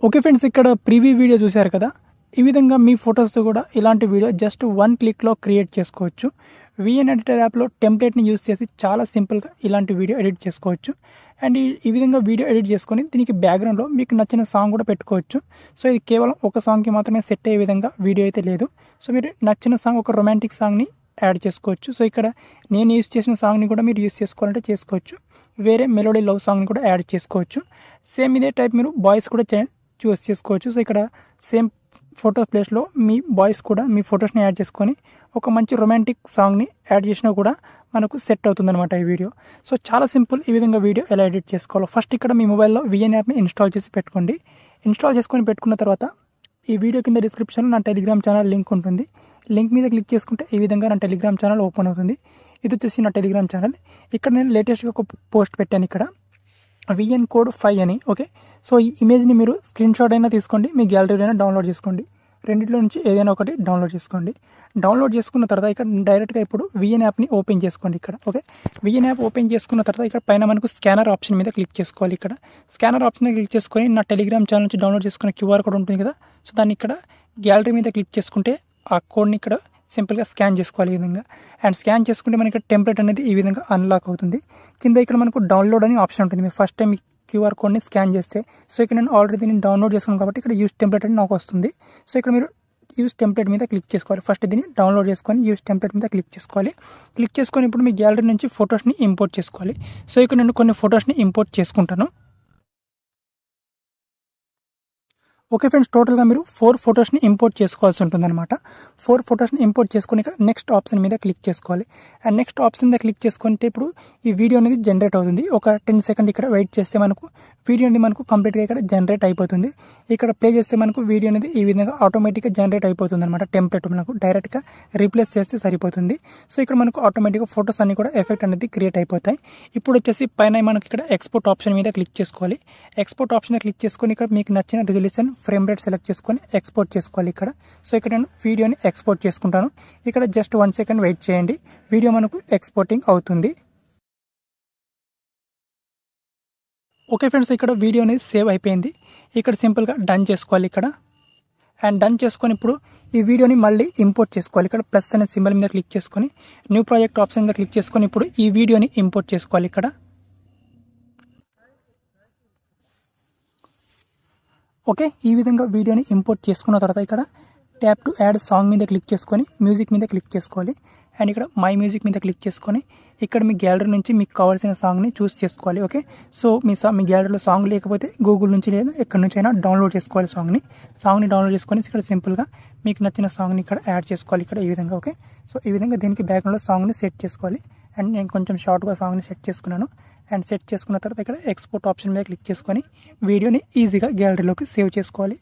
Okay friends, ఇక్కడ preview video చూశారు కదా. ఈ విధంగా మీ ఫొటోస్తో కూడా ఇలాంటి వీడియో జస్ట్ 1 క్లిక్లో క్రియేట్ చేసుకోవచ్చు. విఎన్ ఎడిటర్ యాప్లో టెంప్లెట్ని యూస్ చేసి చాలా సింపుల్గా ఇలాంటి వీడియో ఎడిట్ చేసుకోవచ్చు. అండ్ ఈ విధంగా వీడియో ఎడిట్ చేసుకొని దీనికి బ్యాక్గ్రౌండ్లో మీకు నచ్చిన సాంగ్ కూడా పెట్టుకోవచ్చు. సో ఇది కేవలం ఒక సాంగ్కి మాత్రమే సెట్ అయ్యే విధంగా వీడియో అయితే లేదు. సో మీరు నచ్చిన సాంగ్, ఒక రొమాంటిక్ సాంగ్ని యాడ్ చేసుకోవచ్చు. సో ఇక్కడ నేను యూస్ చేసిన సాంగ్ని కూడా మీరు యూస్ చేసుకోవాలంటే చేసుకోవచ్చు. వేరే మెలోడీ లవ్ సాంగ్ని కూడా యాడ్ చేసుకోవచ్చు. సేమ్ ఇదే టైప్ మీరు బాయ్స్ కూడా చూస్ చేసుకోవచ్చు. సో ఇక్కడ సేమ్ ఫోటో ప్లేస్లో మీ బాయ్స్ కూడా మీ ఫొటోస్ని యాడ్ చేసుకొని ఒక మంచి రొమాంటిక్ సాంగ్ని యాడ్ చేసినా కూడా మనకు సెట్ అవుతుందన్నమాట ఈ వీడియో. సో చాలా సింపుల్ ఈ విధంగా వీడియో ఎలా ఎడిట్ చేసుకోవాలో. ఫస్ట్ ఇక్కడ మీ మొబైల్లో విఎన్ యాప్ని ఇన్స్టాల్ చేసి పెట్టుకోండి. ఇన్స్టాల్ చేసుకొని పెట్టుకున్న తర్వాత ఈ వీడియో కింద డిస్క్రిప్షన్లో నా టెలిగ్రామ్ ఛానల్ లింక్ ఉంటుంది. లింక్ మీద క్లిక్ చేసుకుంటే ఈ విధంగా నా టెలిగ్రామ్ ఛానల్ ఓపెన్ అవుతుంది. ఇది వచ్చేసి నా టెలిగ్రామ్ ఛానల్. ఇక్కడ నేను లేటెస్ట్గా ఒక పోస్ట్ పెట్టాను, ఇక్కడ విఎన్ కోడ్ 5 అని. ఓకే, సో ఈ ఇమేజ్ని మీరు స్క్రీన్ షాట్ అయినా తీసుకోండి, మీ గ్యాలరీ అయినా డౌన్లోడ్ చేసుకోండి. రెండిట్లో నుంచి ఏదైనా ఒకటి డౌన్లోడ్ చేసుకోండి. డౌన్లోడ్ చేసుకున్న తర్వాత ఇక్కడ డైరెక్ట్గా ఇప్పుడు విఎన్ యాప్ని ఓపెన్ చేసుకోండి ఇక్కడ. ఓకే, విఎన్ యాప్ ఓపెన్ చేసుకున్న తర్వాత ఇక్కడ పైన మనకు స్కానర్ ఆప్షన్ మీద క్లిక్ చేసుకోవాలి. ఇక్కడ స్కానర్ ఆప్షన్ మీద క్లిక్ చేసుకొని నా టెలిగ్రామ్ ఛానల్ నుంచి డౌన్లోడ్ చేసుకున్న క్యూఆర్ కోడ్ ఉంటుంది కదా, సో దాన్ని ఇక్కడ గ్యాలరీ మీద క్లిక్ చేసుకుంటే ఆ కోడ్ని ఇక్కడ సింపుల్గా స్కాన్ చేసుకోవాలి ఈ విధంగా. అండ్ స్కాన్ చేసుకుంటే మనకి టెంప్లెట్ అనేది ఈ విధంగా అన్లాక్ అవుతుంది. కింద ఇక్కడ మనకు డౌన్లోడ్ అని ఆప్షన్ ఉంటుంది. మీరు ఫస్ట్ టైం మీ క్యూఆర్ కోడ్ని స్కాన్ చేస్తే, సో ఇక్కడ నేను ఆల్రెడీ దీన్ని డౌన్లోడ్ చేసుకున్నాను కాబట్టి ఇక్కడ యూస్ టెంప్లెట్ అని నాకు వస్తుంది. సో ఇక్కడ మీరు యూస్ టెంప్లెట్ మీద క్లిక్ చేసుకోవాలి. ఫస్ట్ దీన్ని డౌన్లోడ్ చేసుకొని యూస్ టెంప్లెట్ మీద క్లిక్ చేసుకోవాలి. క్లిక్ చేసుకొని ఇప్పుడు మీ గ్యాలరీ నుంచి ఫొటోస్ని ఇంపోర్ట్ చేసుకోవాలి. సో ఇక్కడ నేను కొన్ని ఫొటోస్ని ఇంపోర్ట్ చేసుకుంటాను. ఓకే ఫ్రెండ్స్, టోటల్గా మీరు 4 ఫొటోస్ని ఇంపోర్ట్ చేసుకోవాల్సి ఉంటుందన్నమాట. 4 ఫొటోస్ని ఇంపోర్ట్ చేసుకొని ఇక్కడ నెక్స్ట్ ఆప్షన్ మీద క్లిక్ చేసుకోవాలి. అండ్ నెక్స్ట్ ఆప్షన్ మీద క్లిక్ చేసుకుంటే ఇప్పుడు ఈ వీడియో అనేది జనరేట్ అవుతుంది. ఒక 10 సెకండ్ ఇక్కడ వెయిట్ చేస్తే మనకు వీడియో అనేది మనకు కంప్లీట్గా ఇక్కడ జనరేట్ అయిపోతుంది. ఇక్కడ ప్లే చేస్తే మనకు వీడియో అనేది ఈ విధంగా ఆటోమేటిక్గా జనరేట్ అయిపోతుంది అనమాట. టెంప్లెట్ మనకు డైరెక్ట్గా రీప్లేస్ చేస్తే సరిపోతుంది. సో ఇక్కడ మనకు ఆటోమేటిక్గా ఫొటోస్ అన్ని కూడా ఎఫెక్ట్ అనేది క్రియేట్ అయిపోతాయి. ఇప్పుడు వచ్చేసి పైన మనకి ఇక్కడ ఎక్స్పోర్ట్ ఆప్షన్ మీద క్లిక్ చేసుకోవాలి. ఎక్స్పోర్ట్ ఆప్షన్ మీద క్లిక్ చేసుకొని ఇక్కడ మీకు నచ్చిన రిజల్యూషన్, ఫ్రేమ్ రేట్ సెలెక్ట్ చేసుకొని ఎక్స్పోర్ట్ చేసుకోవాలి ఇక్కడ. సో ఇక్కడ నేను వీడియోని ఎక్స్పోర్ట్ చేసుకుంటాను. ఇక్కడ జస్ట్ 1 సెకండ్ వెయిట్ చేయండి, వీడియో మనకు ఎక్స్పోర్టింగ్ అవుతుంది. ఓకే ఫ్రెండ్స్, ఇక్కడ వీడియో అనేది సేవ్ అయిపోయింది. ఇక్కడ సింపుల్గా డన్ చేసుకోవాలి ఇక్కడ. అండ్ డన్ చేసుకొని ఇప్పుడు ఈ వీడియోని మళ్ళీ ఇంపోర్ట్ చేసుకోవాలి. ఇక్కడ ప్లస్ అనే సింబల్ మీద క్లిక్ చేసుకొని న్యూ ప్రాజెక్ట్ ఆప్షన్ మీద క్లిక్ చేసుకొని ఇప్పుడు ఈ వీడియోని ఇంపోర్ట్ చేసుకోవాలి ఇక్కడ. ఓకే, ఈ విధంగా వీడియోని ఇంపోర్ట్ చేసుకున్న తర్వాత ఇక్కడ ట్యాప్ టు యాడ్ సాంగ్ మీద క్లిక్ చేసుకొని మ్యూజిక్ మీద క్లిక్ చేసుకోవాలి. అండ్ ఇక్కడ మై మ్యూజిక్ మీద క్లిక్ చేసుకొని ఇక్కడ మీ గ్యాలరీ నుంచి మీకు కావాల్సిన సాంగ్ని చూస్ చేసుకోవాలి. ఓకే, సో మీ గ్యాలరీలో సాంగ్ లేకపోతే గూగుల్ నుంచి లేదా ఎక్కడి నుంచి అయినా డౌన్లోడ్ చేసుకోవాలి. సాంగ్ని డౌన్లోడ్ చేసుకొని ఇక్కడ సింపుల్గా మీకు నచ్చిన సాంగ్ని ఇక్కడ యాడ్ చేసుకోవాలి ఇక్కడ ఈ విధంగా. ఓకే, సో ఈ విధంగా దీనికి బ్యాక్గ్రౌండ్లో సాంగ్ని సెట్ చేసుకోవాలి. అండ్ నేను కొంచెం షార్ట్గా సాంగ్ని సెట్ చేసుకున్నాను. అండ్ సెట్ చేసుకున్న తర్వాత ఇక్కడ ఎక్స్పోర్ట్ ఆప్షన్ మీద క్లిక్ చేసుకొని వీడియోని ఈజీగా గ్యాలరీలోకి సేవ్ చేసుకోవాలి.